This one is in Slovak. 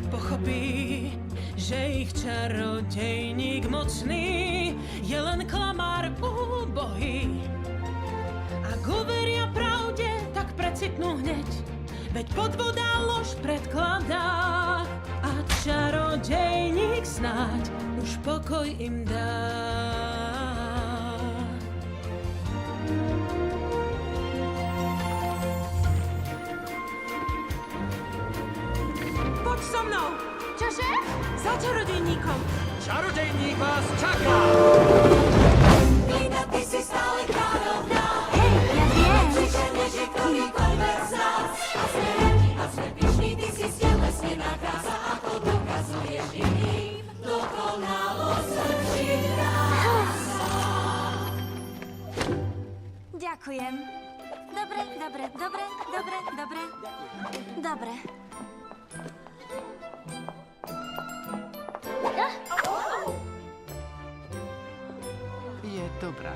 pochopí, že ich čarodejník mocný je len klamár úbohý. Ak uveria pravde, tak precitnú hneď, veď podvoda lož predkladá. A čarodejník snáď už pokoj im dá. Poď so mnou! Čože? Za čarodejníkom! Čarodejník vás čaká! Lida, ty si stále kráľovná. Hej, ja viem. Přičernež je ktorýkoľvek z nás. A sme radi, a sme pyšní, ty si stelesnená krása. A to dokazuješ iným. Dokonalo srdčina. Ďakujem. Dobre. Dobre. Je dobrá.